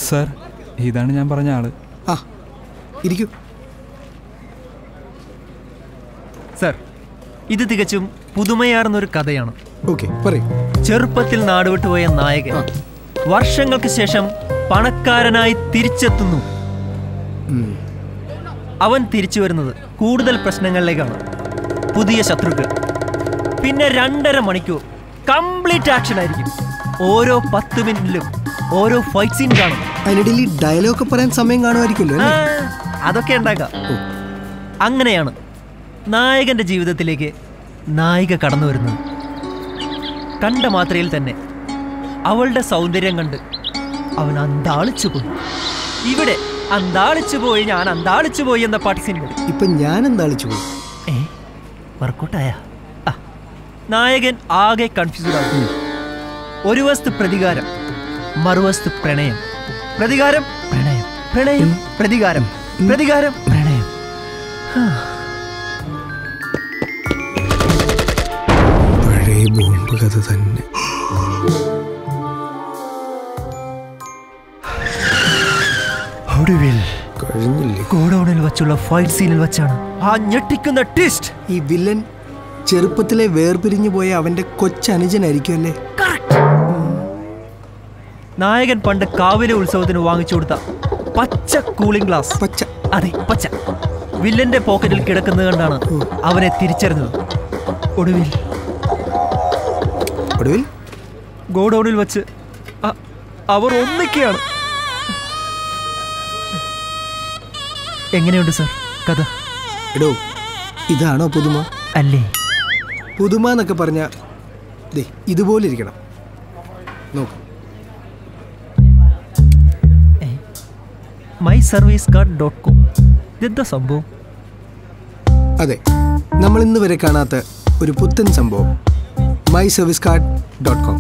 Sir, ഇതാണ് ഞാൻ പറഞ്ഞ ആള്. ആ, ഇരിക്കൂ. സർ, ഇത് തികച്ചും പുതുമയാർന്നൊരു കഥയാണ്. ഓക്കെ, പറയൂ. ചെറുപ്പത്തിൽ നാടുവിട്ടുപോയ നായകൻ വർഷങ്ങൾക്ക് ശേഷം പണക്കാരനായി തിരിച്ചെത്തുന്നു. അവൻ തിരിച്ചു വരുന്നത് കൂടുതൽ പ്രശ്നങ്ങളിലേക്കാണ്. പുതിയ ശത്രുക്കൾ, പിന്നെ 2.5 മണിക്കൂർ കംപ്ലീറ്റ് ആക്ഷൻ ആയിരിക്കും. ഓരോ 10 മിനിറ്റിലും ഓരോ ഫൈറ്റ് സീൻ കാണും. അതിനിടയിൽ ഡയലോഗ് പറയാൻ സമയം കാണുമായിരിക്കുമല്ലോ. അതൊക്കെ ഉണ്ടാക്കാം. അങ്ങനെയാണ് നായകന്റെ ജീവിതത്തിലേക്ക് നായിക കടന്നു വരുന്നത്. കണ്ട മാത്രയിൽ തന്നെ അവളുടെ സൗന്ദര്യം കണ്ട് അവൻ അന്താളിച്ചു പോയി. ഇവിടെ അന്താളിച്ചു പോയി, ഞാൻ അന്താളിച്ചു പോയി എന്ന പാട്ട് സിനിമ. ഇപ്പൊ ഞാൻ അന്താളിച്ചു പോയി. വർക്കൗട്ടായ നായകൻ ആകെ കൺഫ്യൂസ്ഡ് ആകും. ഒരു വസ്തു പ്രതികാരം, മറുവസ്തു പ്രണയം. പ്രതികാരം, പ്രണയം, പ്രണയം, പ്രതികാരം, പ്രതികാരം, പ്രണയം. പഴയ ബോംബ് കഥ തന്നെ. ഒടുവിൽ കഴിഞ്ഞില്ലേ? ഗോഡൌണിൽ വച്ചുള്ള ഫൈറ്റ് സീനിൽ വെച്ചാണ് ആ ഞെട്ടിക്കുന്ന ട്വിസ്റ്റ്. ഈ വില്ലൻ ചെറുപ്പത്തിലെ വേർപിരിഞ്ഞു പോയ അവന്റെ കൊച്ചനുജനായിരിക്കും അല്ലേ? നായകൻ പണ്ട് കാവിലെ ഉത്സവത്തിന് വാങ്ങിച്ചു കൊടുത്ത പച്ച കൂളിംഗ് ഗ്ലാസ്. പച്ച? അതെ, പച്ച. വില്ലന്റെ പോക്കറ്റിൽ കിടക്കുന്നത് കണ്ടാണ് അവനെ തിരിച്ചറിഞ്ഞത്. ഒടുവിൽ ഗോഡൌണിൽ വെച്ച് അവർ ഒന്നിക്കുകയാണ്. എങ്ങനെയുണ്ട് സർ കഥ? എടോ, ഇതാണോ പുതുമ? അല്ലേ? പുതുമ എന്നൊക്കെ പറഞ്ഞ ഇതുപോലെ ഇരിക്കണം. നോക്ക്. myservicecard.com. ഇതെന്താ സംഭവം? അതെ, നമ്മൾ ഇന്ന് വരെ കാണാത്ത ഒരു പുത്തൻ സംഭവം. myservicecard.com.